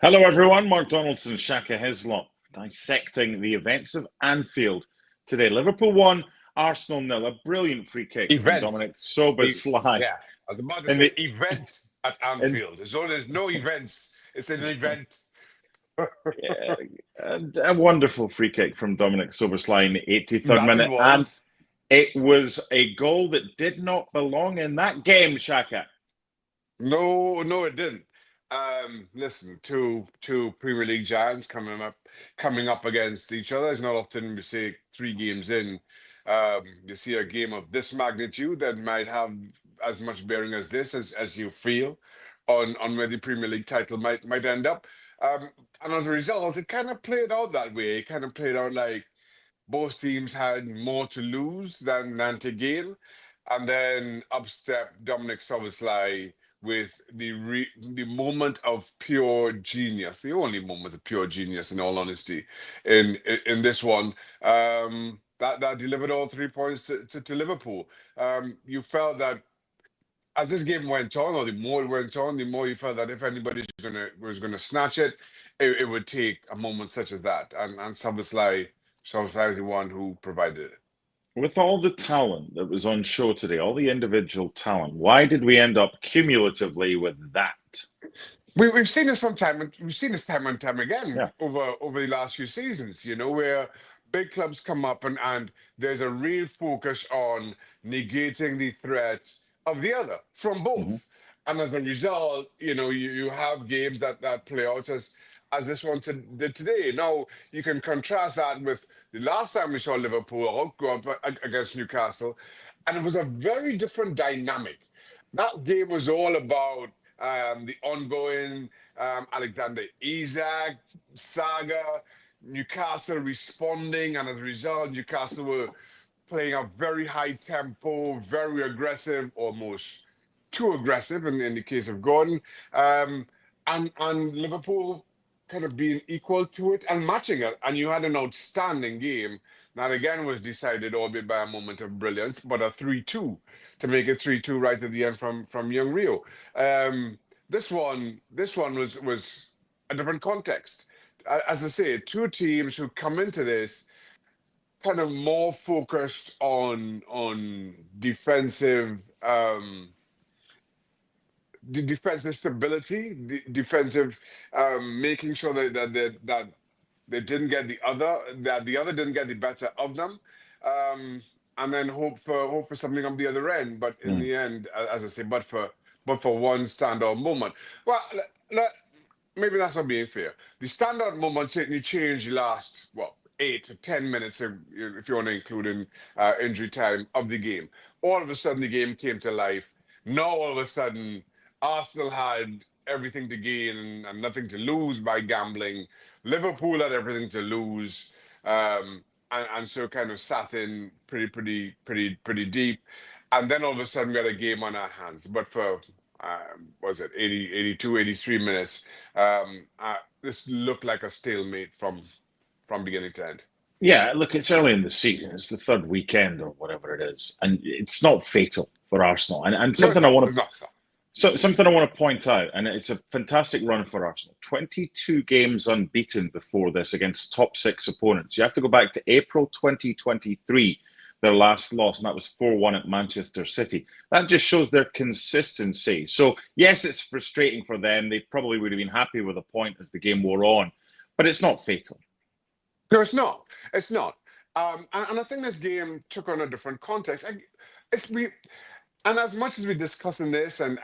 Hello, everyone. Mark Donaldson, Shaka Hislop, dissecting the events of Anfield today. Liverpool won, Arsenal nil. A brilliant free kick from Event. Dominik Szoboszlai. Yeah, I was about to In say the event at in Anfield. There's no events. It's an event. yeah, a wonderful free kick from Dominik Szoboszlai in the 83rd That it minute, and was. it was a goal that did not belong in that game, Shaka. No, it didn't. Listen, two Premier League giants coming up against each other. It's not often we say 3 games in, you see a game of this magnitude that might have as much bearing as this as you feel on where the Premier League title might end up. And as a result, it kind of played out that way. It kind of played out like both teams had more to lose than to gain. And then up stepped Dominik Szoboszlai with the moment of pure genius, the only moment of pure genius, in all honesty, in this one. That delivered all 3 points to Liverpool. You felt that as this game went on, or the more it went on, the more you felt that if anybody was gonna snatch it, it would take a moment such as that. And Szoboszlai is the one who provided it. With all the talent that was on show today, all the individual talent, why did we end up cumulatively with that? We've seen this we've seen this time and time again Yeah. over the last few seasons, where big clubs come up and there's a real focus on negating the threat of the other from Mhm. both. And as a result, you have games that play out as this one did today. Now you can contrast that with the last time we saw Liverpool go up against Newcastle, and it was a very different dynamic. That game was all about the ongoing Alexander Isak saga, Newcastle responding, and as a result, Newcastle were playing a very high tempo, very aggressive, almost too aggressive in the case of Gordon, and Liverpool kind of being equal to it and matching it. And you had an outstanding game that again was decided, albeit by a moment of brilliance, but a 3-2 to make it 3-2 right at the end from young Rio. This one was a different context. As I say, two teams who come into this kind of more focused on defensive the defensive stability, defensive making sure that they didn't get that the other didn't get the better of them, and then hope for something on the other end. But in Mm. the end, as I say, but for one standout moment. Well, maybe that's not being fair. The standout moment certainly changed the last 8 to 10 minutes, if you want to include in injury time of the game. All of a sudden, the game came to life. Now, all of a sudden, Arsenal had everything to gain and nothing to lose by gambling. Liverpool had everything to lose, and so kind of sat in pretty deep. And then all of a sudden, we had a game on our hands. But for was it 80, 82, 83 minutes? This looked like a stalemate from beginning to end. Yeah, look, it's early in the season. It's the third weekend or whatever it is, and it's not fatal for Arsenal. And No, it's something I not. want It's to not. something I want to point out, and it's a fantastic run for Arsenal. 22 games unbeaten before this against top six opponents. You have to go back to April 2023, their last loss, and that was 4-1 at Manchester City. That just shows their consistency. So, yes, it's frustrating for them. They probably would have been happy with a point as the game wore on, but it's not fatal. No, it's not. It's not. And I think this game took on a different context. It's we, and as much as we discuss in this and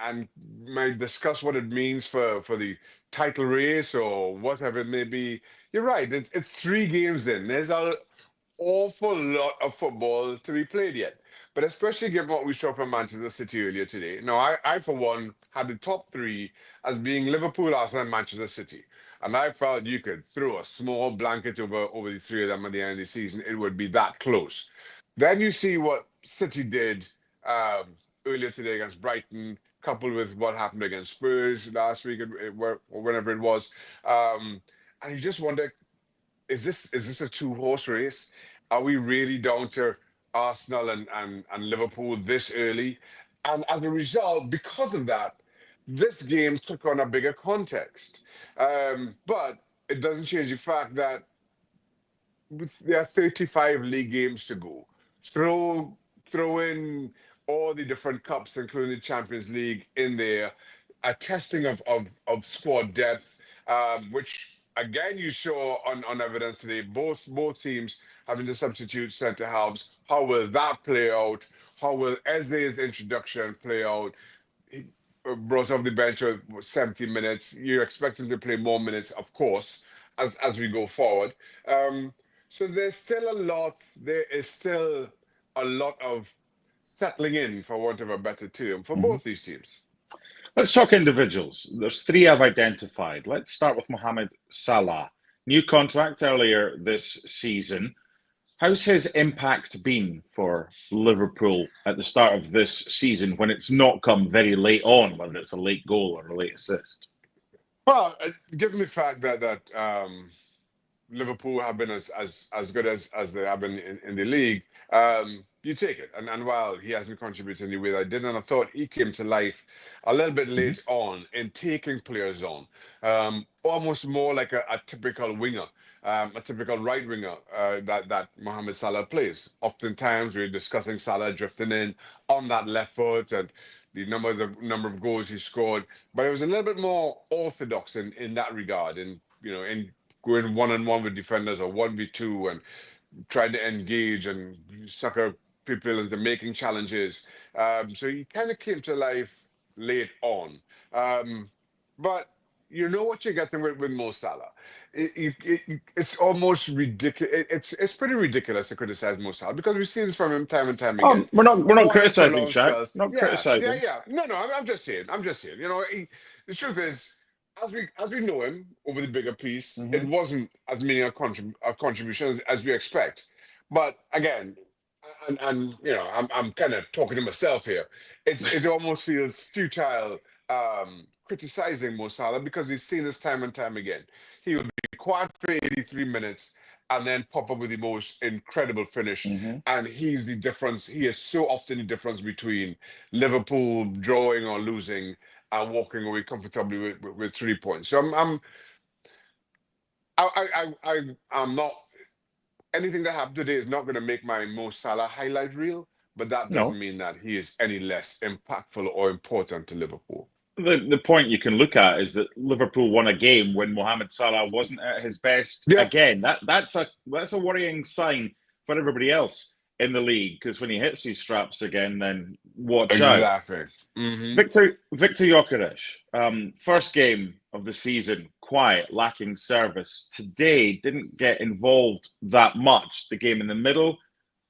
might discuss what it means for the title race or whatever it may be, you're right. It's 3 games in. There's an awful lot of football to be played yet. But especially given what we saw from Manchester City earlier today. Now, I for one had the top three as being Liverpool, Arsenal, and Manchester City. And I felt you could throw a small blanket over the three of them at the end of the season. It would be that close. Then you see what City did earlier today against Brighton, coupled with what happened against Spurs last week, or whenever it was. And you just wonder, is this a two-horse race? Are we really down to Arsenal and Liverpool this early? And as a result, because of that, this game took on a bigger context. But it doesn't change the fact that there are 35 league games to go. Throw in all the different cups, including the Champions League, in there. A testing of squad depth, which again you saw on evidence today. Both teams having to substitute centre halves. How will that play out? How will Eze's introduction play out? He brought off the bench with 70 minutes. You're expecting to play more minutes, of course, as we go forward. So there's still a lot. There is still a lot of settling in, for want of a better term, for both these teams. Let's talk individuals. There's three I've identified. Let's start with Mohamed Salah. New contract earlier this season. How's his impact been for Liverpool at the start of this season when it's not come very late on, whether it's a late goal or a late assist? Well, given the fact that Liverpool have been as good as they have been in the league, you take it. And while he hasn't contributed in the way that I did, and I thought he came to life a little bit late on in taking players on, almost more like a typical winger, a typical right winger that Mohamed Salah plays. Oftentimes we're discussing Salah drifting in on that left foot and the number of goals he scored, but it was a little bit more orthodox in that regard, in going one-on-one with defenders or 1v2 and trying to engage and sucker people into making challenges. So he kind of came to life late on. But you know what you're getting with Mo Salah. It's almost ridiculous. It's pretty ridiculous to criticize Mo Salah because we've seen this from him time and time again. We're not criticizing, Shaq. Not criticizing. Yeah. No, I'm just saying. You know, the truth is, as we know him over the bigger piece, it wasn't as many a contribution as we expect. But again, and you know, I'm kind of talking to myself here. It almost feels futile criticizing Mo Salah because we've seen this time and time again. He will be quiet for 83 minutes and then pop up with the most incredible finish. And he's the difference. He is so often the difference between Liverpool drawing or losing and walking away comfortably with 3 points. So I'm not. Anything that happened today is not going to make my Mo Salah highlight reel, but that doesn't mean that he is any less impactful or important to Liverpool. The point you can look at is that Liverpool won a game when Mohamed Salah wasn't at his best again. That's a worrying sign for everybody else in the league, because when he hits these straps again, then watch out. Victor Gyökeres, first game of the season, quiet, lacking service. Today didn't get involved that much. The game in the middle,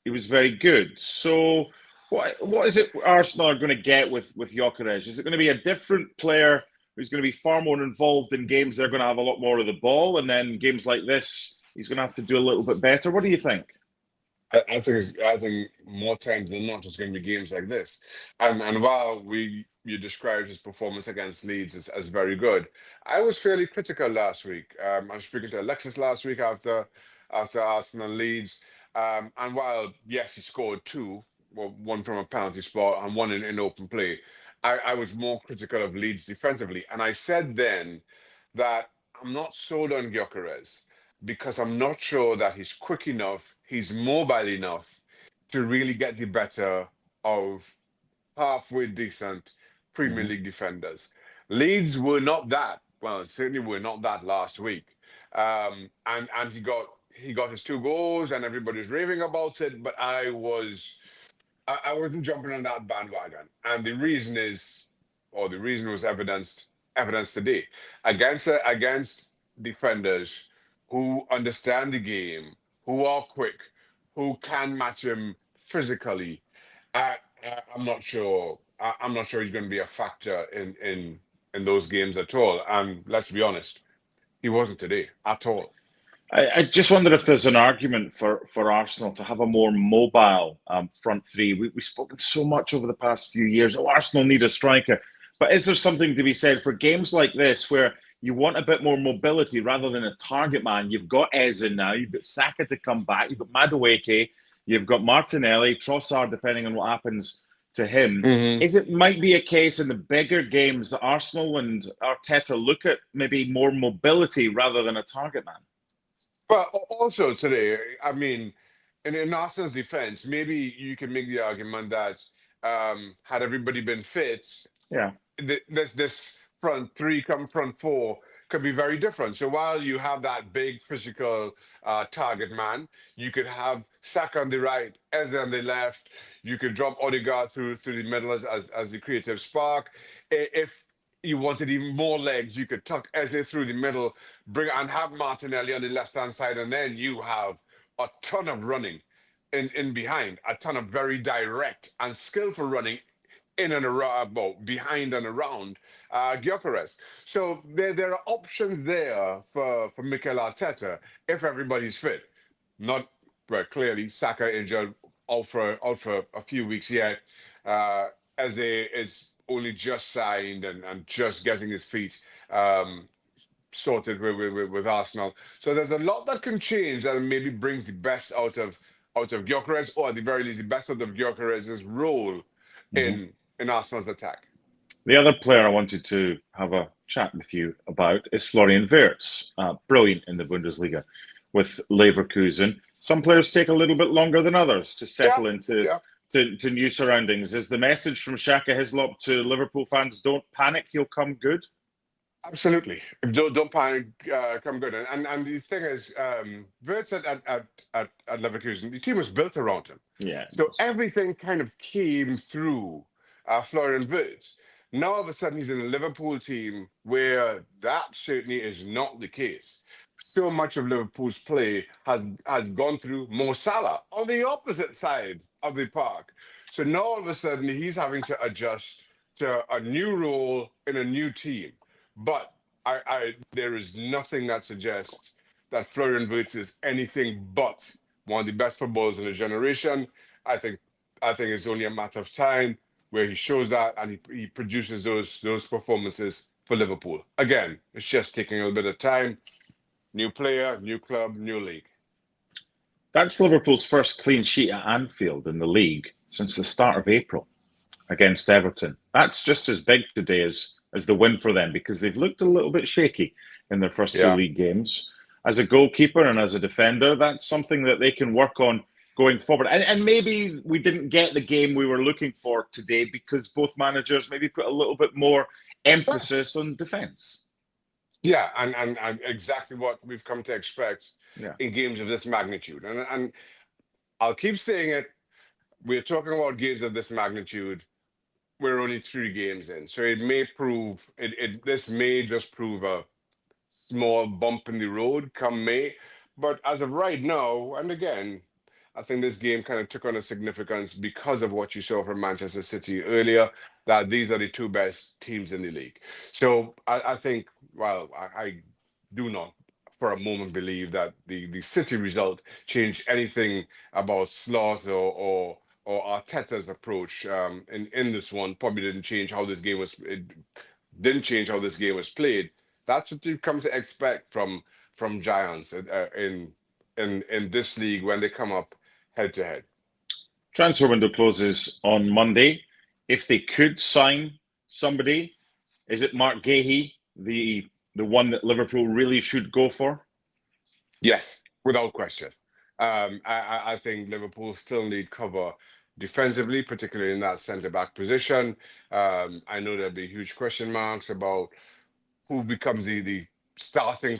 he was very good. So what is it Arsenal are going to get with Gyökeres? Is it going to be a different player who's going to be far more involved in games they're going to have a lot more of the ball, and then games like this he's going to have to do a little bit better? What do you think? I think more times than not, it's going to be games like this. And while you described his performance against Leeds as very good, I was fairly critical last week. I was speaking to Alexis last week after Arsenal Leeds, and while yes, he scored two, well, one from a penalty spot and one in open play, I was more critical of Leeds defensively, and I said then that I'm not sold on Gyökeres, because I'm not sure that he's quick enough, he's mobile enough to really get the better of halfway decent Premier League defenders. Leeds were not that. Well, certainly were not that last week. And he got his 2 goals and everybody's raving about it, but I wasn't jumping on that bandwagon. And the reason was evidenced today. Against defenders who understand the game, who are quick, who can match him physically, I'm not sure. I'm not sure he's going to be a factor in those games at all. And let's be honest, he wasn't today at all. I just wonder if there's an argument for Arsenal to have a more mobile front three. We've spoken so much over the past few years. Oh, Arsenal need a striker. But is there something to be said for games like this where you want a bit more mobility rather than a target man? You've got Eze now, you've got Saka to come back, you've got Madueke, you've got Martinelli, Trossard, depending on what happens to him. Hmm. Is it might be a case in the bigger games that Arsenal and Arteta look at maybe more mobility rather than a target man? But also today, I mean, in Arsenal's defense, maybe you can make the argument that had everybody been fit, Yeah. this front three come front four could be very different. So while you have that big physical target man, you could have Saka on the right, Eze on the left. You could drop Odegaard through the middle as the creative spark. If you wanted even more legs, you could tuck Eze through the middle, bring and have Martinelli on the left hand side, and then you have a ton of running in behind, a ton of very direct and skillful running in and around, well, behind and around Gyökeres. So there are options there for Mikel Arteta if everybody's fit. Not well, clearly Saka injured out for a few weeks yet. As is only just signed and just getting his feet sorted with Arsenal. So there's a lot that can change that maybe brings the best out of Gyökeres, or at the very least the best out of Gyökeres' role Mm-hmm. in Arsenal's attack. The other player I wanted to have a chat with you about is Florian Wirtz. Brilliant in the Bundesliga with Leverkusen. Some players take a little bit longer than others to settle into to new surroundings. Is the message from Shaka Hislop to Liverpool fans, don't panic, he'll come good? Absolutely. Don't panic, come good. And the thing is, Wirtz at Leverkusen, the team was built around him. Yeah. So everything kind of came through Florian Wirtz. Now all of a sudden he's in a Liverpool team where that certainly is not the case. So much of Liverpool's play has gone through Mo Salah on the opposite side of the park. So now all of a sudden he's having to adjust to a new role in a new team. But there is nothing that suggests that Florian Wirtz is anything but one of the best footballers in a generation. I think it's only a matter of time where he shows that and he produces those performances for Liverpool. Again, it's just taking a little bit of time. New player, new club, new league. That's Liverpool's first clean sheet at Anfield in the league since the start of April against Everton. That's just as big today as the win for them because they've looked a little bit shaky in their first two league games. As a goalkeeper and as a defender, that's something that they can work on going forward. And maybe we didn't get the game we were looking for today because both managers maybe put a little bit more emphasis on defence. Yeah, and exactly what we've come to expect in games of this magnitude. And I'll keep saying it. We're talking about games of this magnitude. We're only 3 games in, so it may prove this may just prove a small bump in the road come May. But as of right now, and again, I think this game kind of took on a significance because of what you saw from Manchester City earlier, that these are the 2 best teams in the league. So I think, well, I do not for a moment believe that the City result changed anything about Sloth or Arteta's approach in this one. Probably didn't change how this game was. It didn't change how this game was played. That's what you've come to expect from giants in this league when they come up head to head. Transfer window closes on Monday. If they could sign somebody, is it Mark Gahey, the one that Liverpool really should go for? Yes, without question. I think Liverpool still need cover defensively, particularly in that centre-back position. I know there'll be huge question marks about who becomes the starting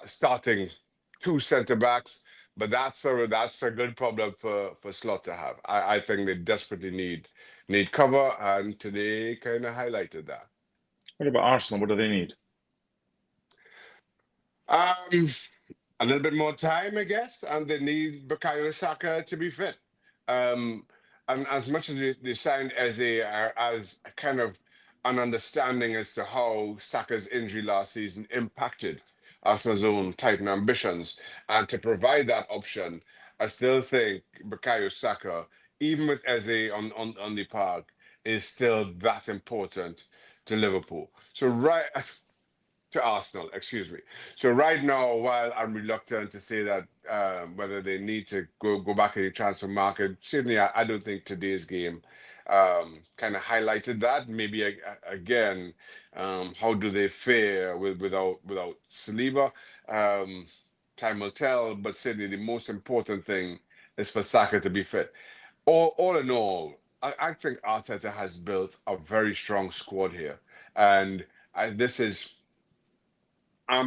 starting 2 centre-backs, but that's a good problem for Slot to have. I think they desperately need cover, and today kind of highlighted that. What about Arsenal? What do they need? A little bit more time, I guess, and they need Bukayo Saka to be fit. And as much as they signed as a kind of an understanding as to how Saka's injury last season impacted Arsenal's own Titan ambitions, and to provide that option, I still think Bukayo Saka, even with Eze on the park, is still that important to Liverpool. So to Arsenal, excuse me. So right now, while I'm reluctant to say that whether they need to go back in the transfer market. Certainly, I don't think today's game kind of highlighted that. Maybe again, how do they fare without Saliba? Time will tell, but certainly the most important thing is for Saka to be fit. All in all, I think Arteta has built a very strong squad here, and I'm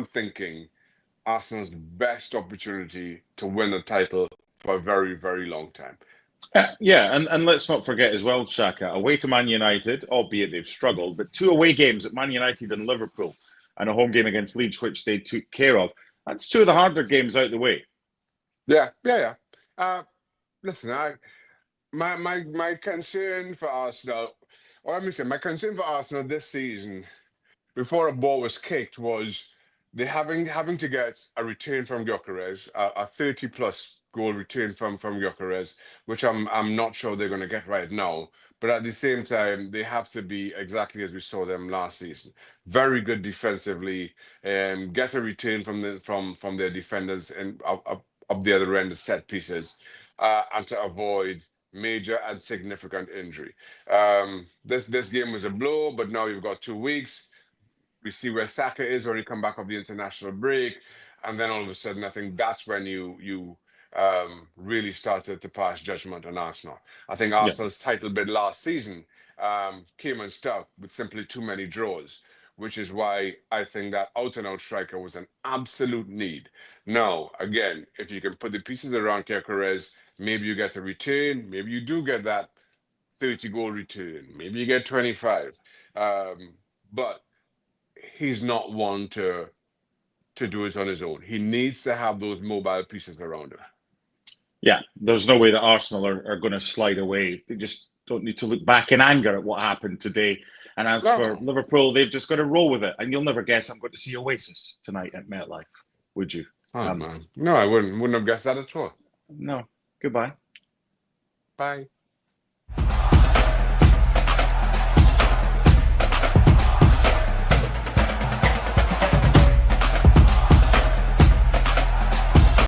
thinking Arsenal's best opportunity to win a title for a very, very long time. Yeah, and let's not forget as well, Shaka, away to Man United, albeit they've struggled, but 2 away games at Man United and Liverpool, and a home game against Leeds, which they took care of. That's 2 of the harder games out the way. Yeah. Listen, my concern for Arsenal, or let me say, my concern for Arsenal this season, before a ball was kicked, was they having to get a return from Gyökeres, a 30-plus goal return from Gyökeres, which I'm not sure they're going to get right now. But at the same time, they have to be exactly as we saw them last season. Very good defensively, get a return from their defenders and up the other end of set pieces, and to avoid major and significant injury. This game was a blow, but now you've got 2 weeks. We see where Saka is when you come back off the international break, and then all of a sudden, I think that's when you really started to pass judgment on Arsenal. I think Arsenal's title bid last season came unstuck with simply too many draws, which is why I think that out-and-out striker was an absolute need. Now, again, if you can put the pieces around Gyökeres, maybe you get a return, maybe you do get that 30-goal return, maybe you get 25. But he's not one to do it on his own. He needs to have those mobile pieces around him. Yeah, there's no way that Arsenal are going to slide away. They just don't need to look back in anger at what happened today. And as for Liverpool, they've just got to roll with it. And you'll never guess I'm going to see Oasis tonight at MetLife, would you? Oh, man. No, I wouldn't have guessed that at all. No. Goodbye. Bye.